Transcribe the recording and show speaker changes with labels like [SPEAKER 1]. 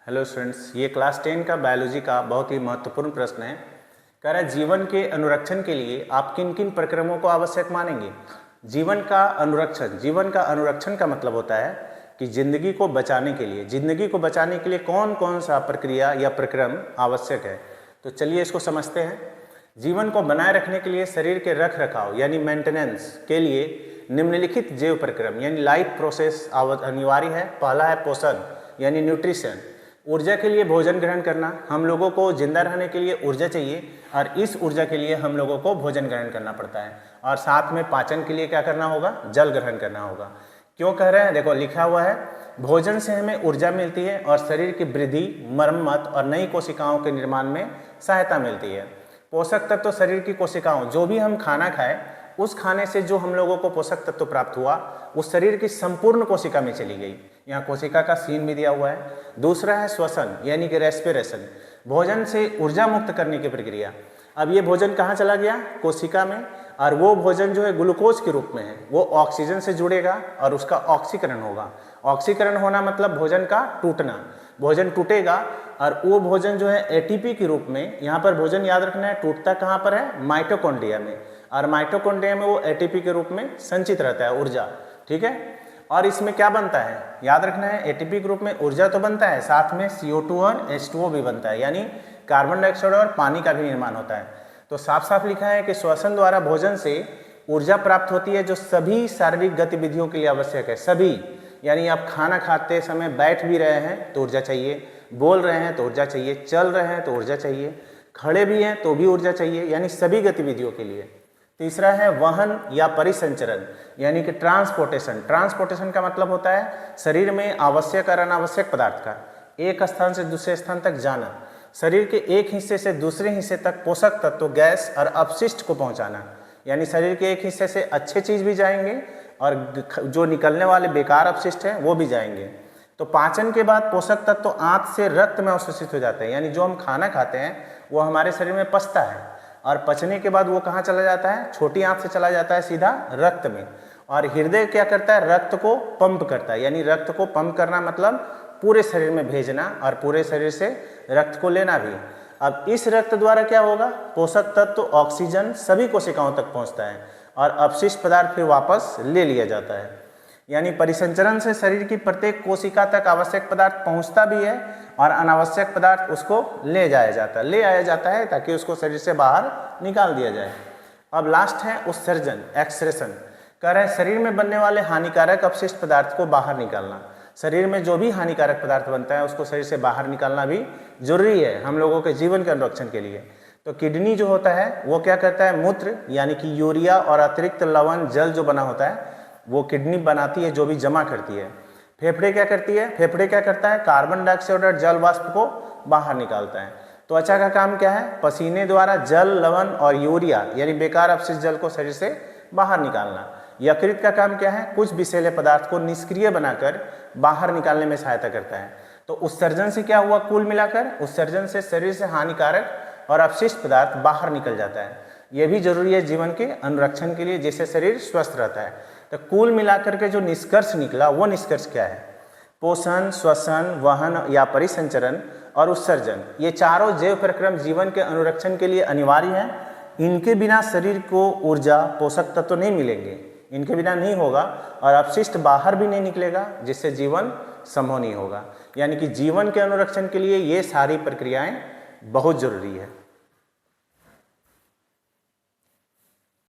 [SPEAKER 1] Hello students, ये class 10 का biology का बहुत ही महत्वपूर्ण प्रश्न है। कह रहा है जीवन के अनुरक्षण के लिए आप किन किन प्रक्रमों को आवश्यक मानेंगे। जीवन का अनुरक्षण का मतलब होता है कि जिंदगी को बचाने के लिए कौन कौन सा प्रक्रिया या प्रक्रम आवश्यक है। तो चलिए इसको समझते हैं। जीवन को बनाए रखने के लिए शरीर के रख रखाव यानी मेंटेनेंस के लिए निम्नलिखित जैव प्रक्रम यानी लाइफ प्रोसेस अनिवार्य है। पहला है पोषण यानी न्यूट्रिशन, ऊर्जा के लिए भोजन ग्रहण करना। हम लोगों को जिंदा रहने के लिए ऊर्जा चाहिए और इस ऊर्जा के लिए हम लोगों को भोजन ग्रहण करना पड़ता है। और साथ में पाचन के लिए क्या करना होगा, जल ग्रहण करना होगा। क्यों कह रहे हैं, देखो लिखा हुआ है भोजन से हमें ऊर्जा मिलती है और शरीर की वृद्धि, मरम्मत और नई कोशिकाओं के निर्माण में सहायता मिलती है। पोषक तत्व शरीर की कोशिकाओं, जो भी हम खाना खाएं उस खाने से जो हम लोगों को पोषक तत्व प्राप्त हुआ उस शरीर की संपूर्ण कोशिका में चली गई। यहाँ कोशिका का सीन भी दिया हुआ है। दूसरा है श्वसन यानी कि रेस्पिरेशन, भोजन से ऊर्जा मुक्त करने की प्रक्रिया। अब ये भोजन कहाँ चला गया, कोशिका में, और वो भोजन जो है ग्लूकोज के रूप में है, वो ऑक्सीजन से जुड़ेगा और उसका ऑक्सीकरण होगा। ऑक्सीकरण होना मतलब भोजन का टूटना, भोजन टूटेगा और वो भोजन जो है एटीपी के रूप में, यहाँ पर भोजन याद रखना है टूटता कहाँ पर है, माइटोकॉन्ड्रिया में, और माइटोकॉन्ड्रिया में वो एटीपी के रूप में संचित रहता है ऊर्जा। ठीक है, और इसमें क्या बनता है याद रखना है, एटीपी के रूप में ऊर्जा तो बनता है, साथ में CO2 और H2O भी बनता है, यानी कार्बन डाइऑक्साइड और पानी का भी निर्माण होता है। तो साफ साफ लिखा है कि श्वसन द्वारा भोजन से ऊर्जा प्राप्त होती है जो सभी शारीरिक गतिविधियों के लिए आवश्यक है। सभी यानी आप खाना खाते समय बैठ भी रहे हैं तो ऊर्जा चाहिए, बोल रहे हैं तो ऊर्जा चाहिए, चल रहे हैं तो ऊर्जा चाहिए, खड़े भी हैं तो भी ऊर्जा चाहिए, यानी सभी गतिविधियों के लिए। तीसरा है वहन या परिसंचरण यानी कि ट्रांसपोर्टेशन। ट्रांसपोर्टेशन का मतलब होता है शरीर में आवश्यक और अनावश्यक पदार्थ का एक स्थान से दूसरे स्थान तक जाना, शरीर के एक हिस्से से दूसरे हिस्से तक पोषक तत्व, गैस और अपशिष्ट को पहुंचाना। यानी शरीर के एक हिस्से से अच्छे चीज भी जाएंगे और जो निकलने वाले बेकार अपशिष्ट हैं वो भी जाएंगे। तो पाचन के बाद पोषक तत्व आंत से रक्त में अवशोषित हो जाते हैं, यानी जो हम खाना खाते हैं वो हमारे शरीर में पचता है और पचने के बाद वो कहाँ चला जाता है, छोटी आंत से चला जाता है सीधा रक्त में। और हृदय क्या करता है, रक्त को पंप करता है, यानी रक्त को पंप करना मतलब पूरे शरीर में भेजना और पूरे शरीर से रक्त को लेना भी। अब इस रक्त द्वारा क्या होगा, पोषक तत्व ऑक्सीजन सभी कोशिकाओं तक पहुंचता है और अपशिष्ट पदार्थ फिर वापस ले लिया जाता है। यानी परिसंचरण से शरीर की प्रत्येक कोशिका तक आवश्यक पदार्थ पहुंचता भी है और अनावश्यक पदार्थ उसको ले आया जाता है ताकि उसको शरीर से बाहर निकाल दिया जाए। अब लास्ट है उत्सर्जन, एक्सक्रेशन। कह रहे हैं शरीर में बनने वाले हानिकारक अपशिष्ट पदार्थ को बाहर निकालना। शरीर में जो भी हानिकारक पदार्थ बनता है उसको शरीर से बाहर निकालना भी जरूरी है हम लोगों के जीवन के अनुरक्षण के लिए। तो किडनी जो होता है वो क्या करता है, मूत्र यानी कि यूरिया और अतिरिक्त लवण जल जो बना होता है वो किडनी बनाती है, जो भी जमा करती है। फेफड़े क्या करता है, कार्बन डाइऑक्साइड और जल वाष्प को बाहर निकालता है। त्वचा का काम क्या है, पसीने द्वारा जल, लवण और यूरिया यानी बेकार अपशिष्ट जल को शरीर से बाहर निकालना। यकृत का काम क्या है, कुछ विषैले पदार्थ को निष्क्रिय बनाकर बाहर निकालने में सहायता करता है। तो उत्सर्जन से क्या हुआ, कुल मिलाकर उत्सर्जन से शरीर से हानिकारक और अपशिष्ट पदार्थ बाहर निकल जाता है। यह भी जरूरी है जीवन के अनुरक्षण के लिए, जिससे शरीर स्वस्थ रहता है। तो कुल मिलाकर के जो निष्कर्ष निकला वो निष्कर्ष क्या है, पोषण, श्वसन, वहन या परिसंचरण और उत्सर्जन, ये चारों जैव प्रक्रम जीवन के अनुरक्षण के लिए अनिवार्य हैं। इनके बिना शरीर को ऊर्जा, पोषक तत्व नहीं मिलेंगे, इनके बिना नहीं होगा और अपशिष्ट बाहर भी नहीं निकलेगा, जिससे जीवन संभव नहीं होगा। यानी कि जीवन के अनुरक्षण के लिए ये सारी प्रक्रियाएं बहुत जरूरी है।